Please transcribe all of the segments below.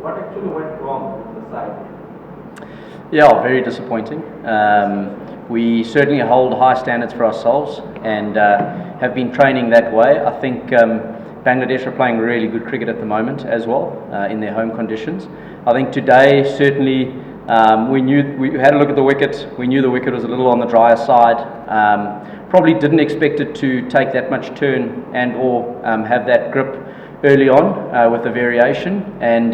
what actually went wrong with the side? Yeah, very disappointing. We certainly hold high standards for ourselves and have been training that way. I think Bangladesh are playing really good cricket at the moment as well in their home conditions. I think today certainly we had a look at the wicket. We knew the wicket was a little on the drier side. Probably didn't expect it to take that much turn and or have that grip early on with the variation, and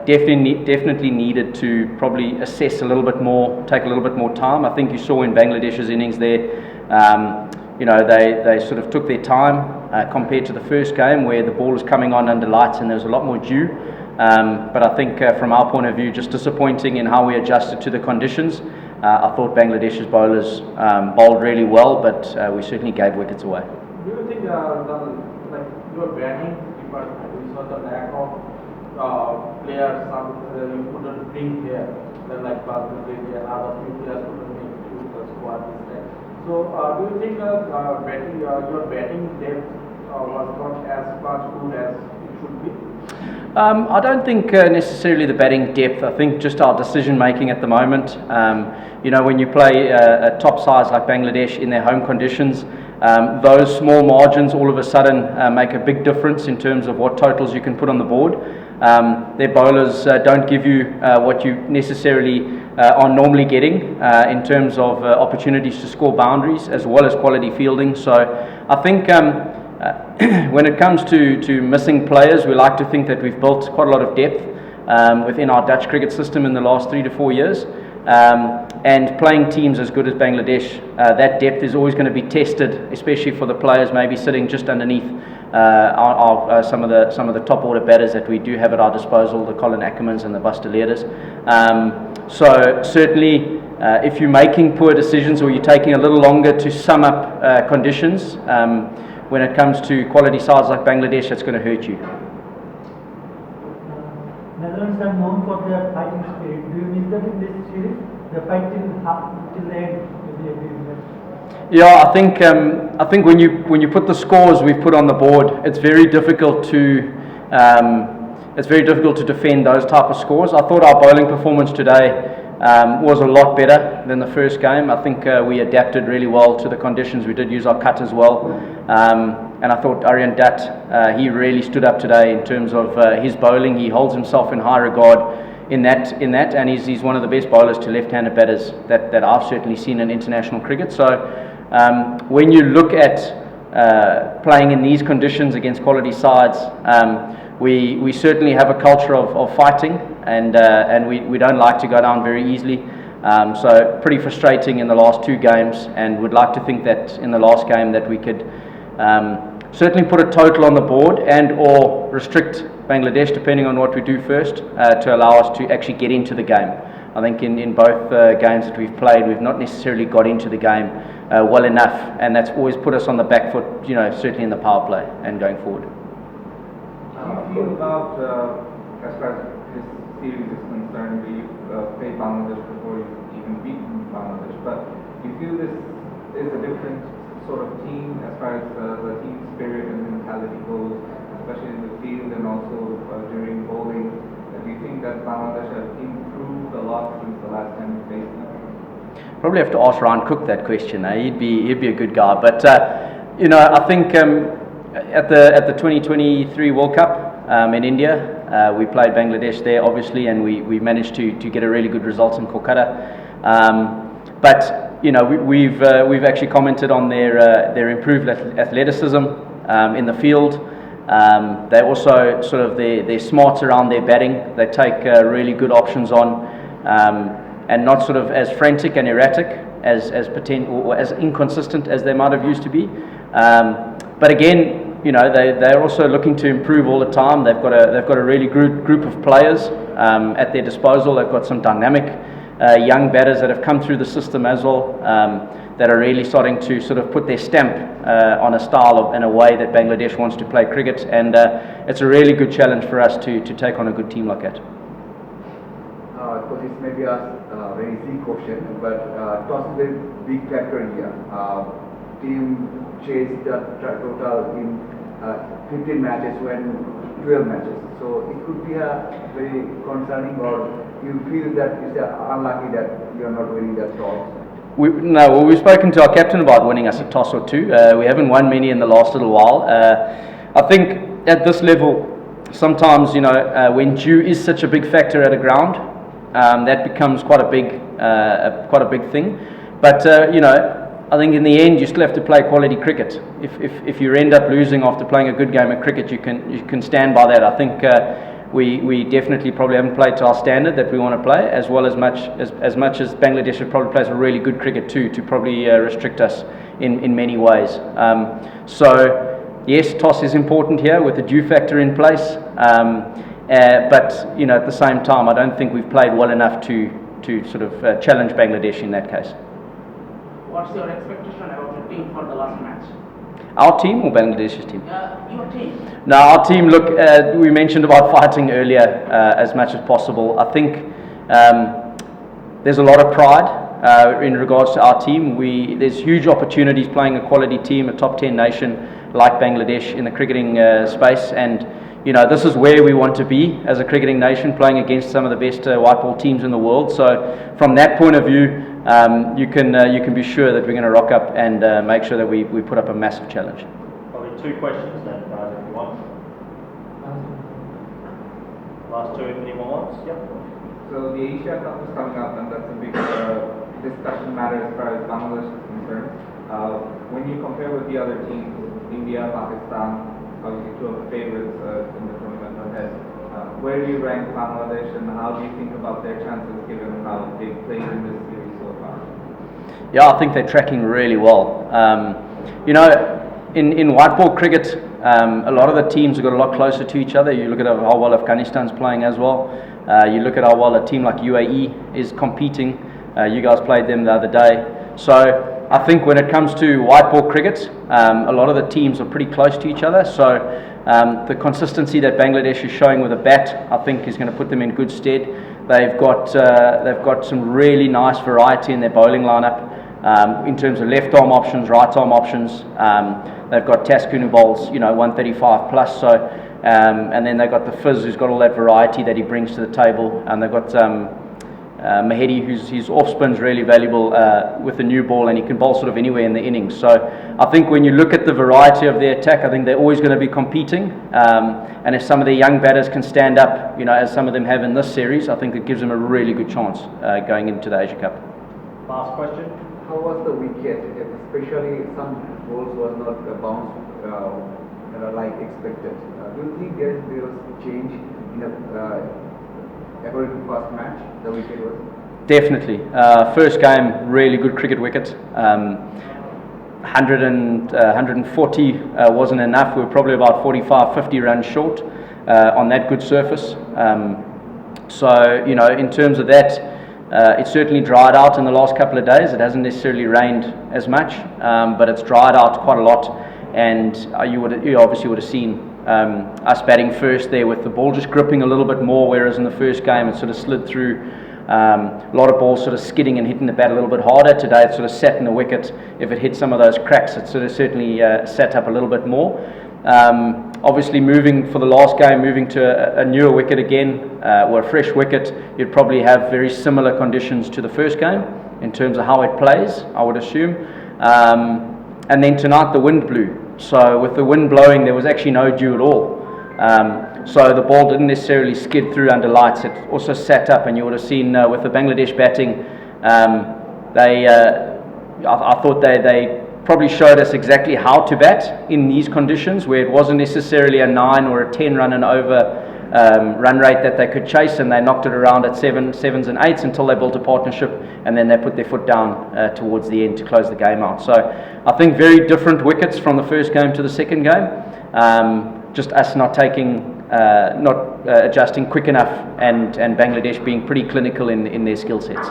definitely needed to probably assess a little bit more, take a little bit more time. I think you saw in Bangladesh's innings there, they sort of took their time compared to the first game where the ball was coming on under lights and there was a lot more dew. But I think from our point of view, just disappointing in how we adjusted to the conditions. I thought Bangladesh's bowlers bowled really well, but we certainly gave wickets away. Do you think your batting department, we saw the lack of players, you couldn't bring here, then like Bangladesh and other few players couldn't make to the squad instead. So do you think your batting depth was not as much good as it should be? I don't think necessarily the batting depth. I think just our decision making at the moment. When you play a top size like Bangladesh in their home conditions, those small margins all of a sudden make a big difference in terms of what totals you can put on the board. Their bowlers don't give you what you necessarily are normally getting in terms of opportunities to score boundaries as well as quality fielding. So I think when it comes to missing players, we like to think that we've built quite a lot of depth within our Dutch cricket system in the last 3 to 4 years. And playing teams as good as Bangladesh, that depth is always going to be tested, especially for the players maybe sitting just underneath some of the top order batters that we do have at our disposal, the Colin Ackermans and the Buster Leerders. So certainly, if you're making poor decisions or you're taking a little longer to sum up conditions, when it comes to quality sides like Bangladesh, that's going to hurt you. Netherlands are known for their fighting spirit. Do you miss them in this series? The fight till the end. Yeah, I think when you put the scores we've put on the board, it's very difficult to defend those type of scores. I thought our bowling performance today was a lot better than the first game. I think we adapted really well to the conditions. We did use our cut as well, and I thought Aryan Dutt, he really stood up today in terms of his bowling. He holds himself in high regard in that, and he's one of the best bowlers to left-handed batters that I've certainly seen in international cricket. So when you look at playing in these conditions against quality sides, we certainly have a culture of fighting, and we don't like to go down very easily. So pretty frustrating in the last 2 games, and would like to think that in the last game that we could certainly put a total on the board and or restrict Bangladesh depending on what we do first to allow us to actually get into the game. I think in both games that we've played, we've not necessarily got into the game well enough, and that's always put us on the back foot, certainly in the power play and going forward. How do you feel about, as far as this series is concerned, we played Bangladesh before you even beaten Bangladesh, but do you feel this is a different sort of team as far as the team spirit and mentality goes, especially in the field and also during bowling? Do you think that Bangladesh has improved a lot since the last time we faced them? Probably have to ask Ryan Cook that question. He'd be a good guy, but I think at the 2023 World Cup in India, we played Bangladesh there, obviously, and we managed to get a really good result in Kolkata. But we've actually commented on their improved athleticism in the field. They also sort of their smarts around their batting. They take really good options on, and not sort of as frantic and erratic as inconsistent as they might have used to be. But again, they're also looking to improve all the time. They've got a really group of players at their disposal. They've got some dynamic young batters that have come through the system as well, that are really starting to sort of put their stamp on a style and a way that Bangladesh wants to play cricket, and it's a really good challenge for us to take on a good team like that. So this may be a very easy question, but toss is a big factor here. Team chased the total in 15 matches when 12 matches. So it could be a very concerning, or you feel that it's unlucky that you are not winning that toss. No, well, we've spoken to our captain about winning us a toss or two. We haven't won many in the last little while. I think at this level, sometimes, when dew is such a big factor at a ground, that becomes quite a big thing. But I think in the end you still have to play quality cricket. If you end up losing after playing a good game of cricket, you can stand by that. I think we definitely probably haven't played to our standard that we want to play, as much as Bangladesh should probably plays a really good cricket too, to probably restrict us in many ways. So yes, toss is important here with the dew factor in place, but at the same time, I don't think we've played well enough to sort of challenge Bangladesh in that case. What's your expectation about your team for the last match? Our team or Bangladesh's team? Your team. No, our team, look, we mentioned about fighting earlier as much as possible. I think there's a lot of pride in regards to our team. There's huge opportunities playing a quality team, a top 10 nation like Bangladesh in the cricketing space, and this is where we want to be as a cricketing nation, playing against some of the best white ball teams in the world. So from that point of view, you can be sure that we're going to rock up and make sure that we put up a massive challenge. Probably two questions then, guys, if you want. Last two, if anyone wants. Yep. So the Asia Cup is coming up, and that's a big discussion matter as far as Bangladesh is concerned. When you compare with the other teams, India, Pakistan, obviously two of the favorites in the tournament ahead, where do you rank Bangladesh, and how do you think about their chances given how they've played in this series so far? Yeah, I think they're tracking really well. In white ball cricket, a lot of the teams have got a lot closer to each other. You look at how well Afghanistan's playing as well. You look at how well a team like UAE is competing. You guys played them the other day. So I think when it comes to white ball cricket, a lot of the teams are pretty close to each other. So the consistency that Bangladesh is showing with a bat, I think, is going to put them in good stead. They've got some really nice variety in their bowling lineup in terms of left arm options, right arm options. They've got Taskun who bowls 135 plus. So and then they've got the Fizz who's got all that variety that he brings to the table, and they've got Mahedi, his off spin's really valuable with the new ball, and he can bowl sort of anywhere in the innings. So I think when you look at the variety of their attack, I think they're always going to be competing. And if some of the young batters can stand up, as some of them have in this series, I think it gives them a really good chance going into the Asia Cup. Last question. How was the wicket? Especially some balls was not bounced like expected. Do you think there was change in according to first match, the wicket was? Definitely. First game, really good cricket wicket. 140 wasn't enough. We were probably about 45, 50 runs short on that good surface. So, in terms of that, it certainly dried out in the last couple of days. It hasn't necessarily rained as much, but it's dried out quite a lot. And you obviously would have seen us batting first there with the ball just gripping a little bit more, whereas in the first game it sort of slid through. A lot of balls sort of skidding and hitting the bat a little bit harder. Today it sort of sat in the wicket. If it hit some of those cracks, it sort of certainly sat up a little bit more. Obviously moving for the last game, moving to a newer wicket again, or a fresh wicket, you'd probably have very similar conditions to the first game in terms of how it plays, I would assume. And then tonight the wind blew. So with the wind blowing, there was actually no dew at all. So the ball didn't necessarily skid through under lights. It also sat up, and you would have seen with the Bangladesh batting, I thought they probably showed us exactly how to bat in these conditions, where it wasn't necessarily a 9 or a 10 run and over run rate that they could chase, and they knocked it around at 7s and 8s until they built a partnership, and then they put their foot down towards the end to close the game out. So I think very different wickets from the first game to the second game. Just us not adjusting quick enough, and Bangladesh being pretty clinical in their skill sets.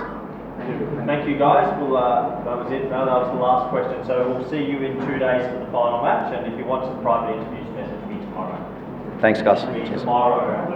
Thank you, guys. That was it. No, that was the last question. So we'll see you in 2 days for the final match, and if you want some private interviews, message me tomorrow. Thanks, guys. Tomorrow.